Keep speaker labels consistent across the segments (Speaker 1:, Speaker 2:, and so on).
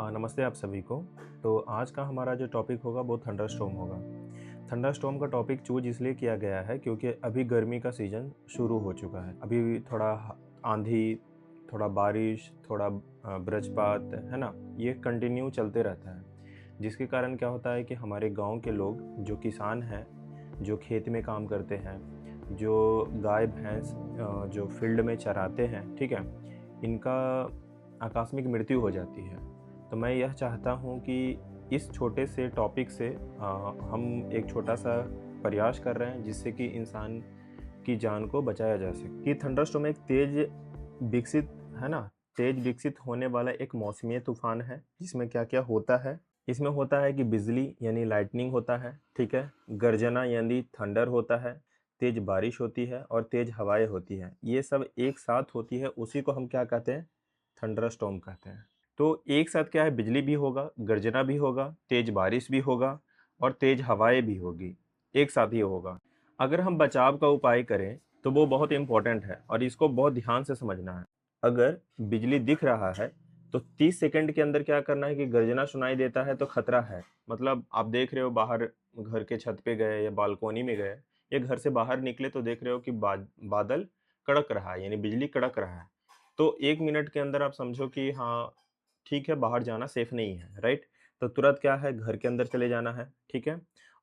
Speaker 1: नमस्ते आप सभी को। तो आज का हमारा जो टॉपिक होगा वो थंडरस्टॉर्म होगा। थंडरस्टॉर्म का टॉपिक चूज़ इसलिए किया गया है क्योंकि अभी गर्मी का सीज़न शुरू हो चुका है। अभी थोड़ा आंधी, थोड़ा बारिश, थोड़ा वज्रपात, है ना? ये कंटिन्यू चलते रहता है। जिसके कारण क्या होता है कि हमारे गाँव के लोग जो किसान हैं, जो खेत में काम करते हैं, जो गाय-भैंस जो फील्ड में चराते हैं, ठीक है? इनका आकस्मिक मृत्यु हो जाती है। तो मैं यह चाहता हूँ कि इस छोटे से टॉपिक से हम एक छोटा-सा प्रयास कर रहे हैं जिससे कि इंसान की जान को बचाया जा सके। कि थंडरस्टॉर्म एक तेज़ विकसित है ना? तेज़ विकसित होने वाला एक मौसमी तूफ़ान है, जिसमें क्या-क्या होता है? इसमें होता है कि बिजली यानी लाइटनिंग होता है, ठीक है? गर्जना यानी थंडर होता है, तेज़ बारिश होती है और तेज़ हवाएँ होती हैं। ये सब एक साथ होती है, उसी को हम क्या कहते हैं? थंडरस्टॉर्म कहते हैं। तो एक साथ क्या है, बिजली भी होगा, गर्जना भी होगा, तेज़ बारिश भी होगा और तेज़ हवाएँ भी होगी, एक साथ ही होगा। अगर हम बचाव का उपाय करें, तो वो बहुत इम्पोर्टेंट है और इसको बहुत ध्यान से समझना है। अगर बिजली दिख रहा है, तो 30 सेकंड के अंदर क्या करना है कि गर्जना सुनाई देता है तो खतरा है। मतलब आप देख रहे हो बाहर घर के छत पे गए या बालकनी में गए या घर से बाहर निकले तो देख रहे हो कि बादल कड़क रहा है, यानी बिजली कड़क रहा है। तो 1 मिनट के अंदर आप समझो कि हाँ, ठीक है, बाहर जाना सेफ नहीं है, राइट? तो तुरंत क्या है, घर के अंदर चले जाना है, ठीक है?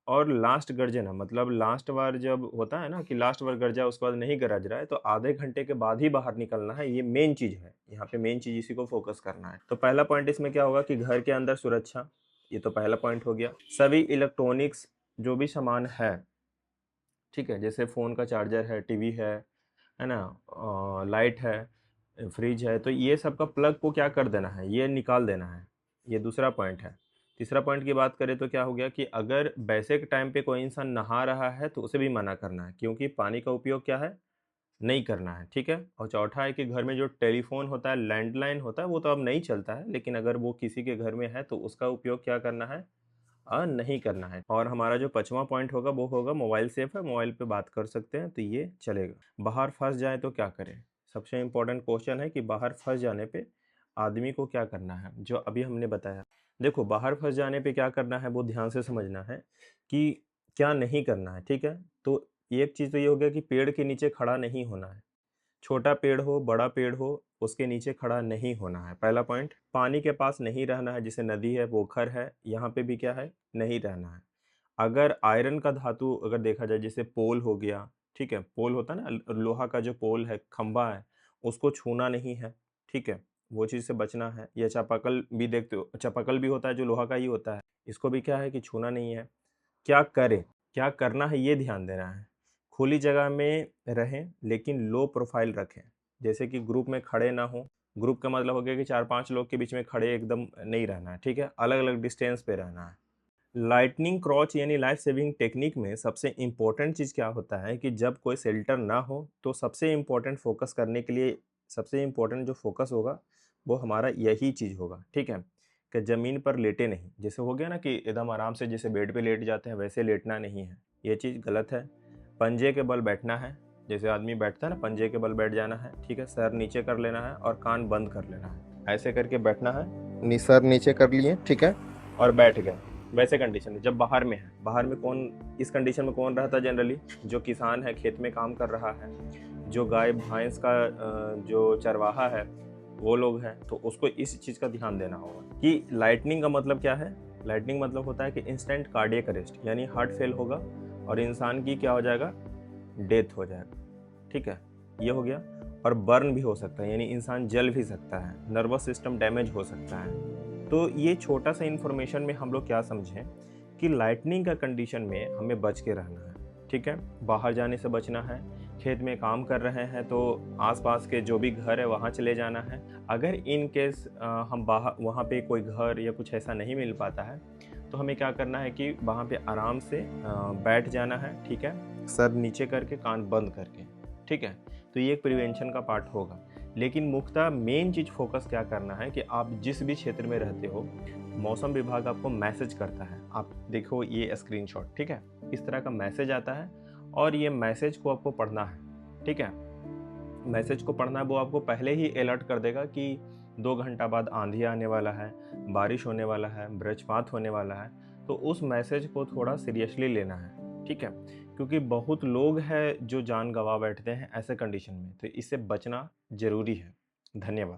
Speaker 1: और लास्ट गर्जना मतलब लास्ट बार जब होता है ना कि लास्ट बार गरजा उसके बाद नहीं गरज रहा है, तो आधे घंटे के बाद ही बाहर निकलना है, ये मेन चीज़ है। यहाँ पे मेन चीज़ इसी को फ़ोकस करना है। तो पहला पॉइंट इसमें क्या होगा कि घर के अंदर सुरक्षा, ये तो पहला पॉइंट हो गया। सभी इलेक्ट्रॉनिक्स जो भी सामान है, ठीक है? जैसे फ़ोन का चार्जर है, टीवी है ना? लाइट है, फ्रिज है, तो ये सब का प्लग को क्या कर देना है, ये निकाल देना है। ये दूसरा पॉइंट है। तीसरा पॉइंट की बात करें तो क्या हो गया कि अगर वैसे के टाइम पे कोई इंसान नहा रहा है तो उसे भी मना करना है, क्योंकि पानी का उपयोग क्या है, नहीं करना है, ठीक है? और चौथा है कि घर में जो टेलीफ़ोन होता है, लैंडलाइन होता है, वो तो अब नहीं चलता है, लेकिन अगर वो किसी के घर में है तो उसका उपयोग क्या करना है, नहीं करना है। और हमारा जो 5वां पॉइंट होगा वो होगा मोबाइल सेफ है, मोबाइल पे बात कर सकते हैं तो ये चलेगा। बाहर फँस जाए तो क्या करें? सबसे इम्पोर्टेंट क्वेश्चन है कि बाहर फँस जाने पे आदमी को क्या करना है, जो अभी हमने बताया। देखो, बाहर फँस जाने पे क्या करना है वो ध्यान से समझना है कि क्या नहीं करना है, ठीक है? तो एक चीज़ तो ये हो गया कि पेड़ के नीचे खड़ा नहीं होना है। छोटा पेड़ हो, बड़ा पेड़ हो, उसके नीचे खड़ा नहीं होना है, पहला पॉइंट। पानी के पास नहीं रहना है, जैसे नदी है, पोखर है, यहाँ पे भी क्या है, नहीं रहना है। अगर आयरन का धातु अगर देखा जाए, जैसे पोल हो गया, ठीक है? पोल होता है ना, लोहा का जो पोल है, खंभा है, उसको छूना नहीं है, ठीक है? वो चीज़ से बचना है। या चापाकल भी देखते हो, चापाकल भी होता है जो लोहा का ही होता है, इसको भी क्या है कि छूना नहीं है। क्या करें, क्या करना है ये ध्यान देना है। खुली जगह में रहें लेकिन लो प्रोफ़ाइल रखें। जैसे कि ग्रुप में खड़े ना हों, ग्रुप का मतलब हो गया कि 4-5 लोग के बीच में खड़े एकदम नहीं रहना है, ठीक है? अलग-अलग डिस्टेंस पे रहना है। लाइटनिंग क्रॉच यानी लाइफ सेविंग टेक्निक में सबसे इम्पोर्टेंट चीज़ क्या होता है कि जब कोई शेल्टर ना हो, तो सबसे इम्पोर्टेंट फ़ोकस करने के लिए सबसे इम्पोर्टेंट जो फ़ोकस होगा, वो हमारा यही चीज़ होगा, ठीक है? कि ज़मीन पर लेटे नहीं। जैसे हो गया ना कि एकदम आराम से जैसे बेड पे लेट जाते हैं, वैसे लेटना नहीं है, ये चीज़ गलत है। पंजे के बल बैठना है, जैसे आदमी बैठता है ना, पंजे के बल बैठ जाना है, ठीक है? सर नीचे कर लेना है और कान बंद कर लेना है। ऐसे करके बैठना है, सर नीचे कर लिए, ठीक है? और बैठ गए। वैसे कंडीशन में जब बाहर में है, बाहर में कौन, इस कंडीशन में कौन रहता है जनरली? जो किसान है, खेत में काम कर रहा है, जो गाय भैंस का जो चरवाहा है, वो लोग हैं, तो उसको इस चीज़ का ध्यान देना होगा कि लाइटनिंग का मतलब क्या है। लाइटनिंग मतलब होता है कि इंस्टेंट कार्डियक अरेस्ट, यानी हार्ट फेल होगा और इंसान की क्या हो जाएगा, डेथ हो जाएगा, ठीक है? ये हो गया। और बर्न भी हो सकता है, यानी इंसान जल भी सकता है, नर्वस सिस्टम डैमेज हो सकता है। तो ये छोटा सा इन्फॉर्मेशन में हम लोग क्या समझें कि लाइटनिंग का कंडीशन में हमें बच के रहना है, ठीक है? बाहर जाने से बचना है। खेत में काम कर रहे हैं तो आसपास के जो भी घर है वहाँ चले जाना है। अगर इन केस हम बाहर वहाँ पे कोई घर या कुछ ऐसा नहीं मिल पाता है, तो हमें क्या करना है कि वहाँ पे आराम से बैठ जाना है, ठीक है? सर नीचे करके, कान बंद करके, ठीक है? तो ये एक प्रिवेंशन का पार्ट होगा। लेकिन मुख्यतः मेन चीज़ फ़ोकस क्या करना है कि आप जिस भी क्षेत्र में रहते हो, मौसम विभाग आपको मैसेज करता है। आप देखो ये स्क्रीनशॉट, ठीक है? इस तरह का मैसेज आता है और ये मैसेज को आपको पढ़ना है, ठीक है? मैसेज को पढ़ना है, वो आपको पहले ही अलर्ट कर देगा कि 2 घंटा बाद आंधी आने वाला है, बारिश होने वाला है, वज्रपात होने वाला है, तो उस मैसेज को थोड़ा सीरियसली लेना है, ठीक है? क्योंकि बहुत लोग हैं जो जान गँवा बैठते हैं ऐसे कंडीशन में, तो इससे बचना ज़रूरी है। धन्यवाद।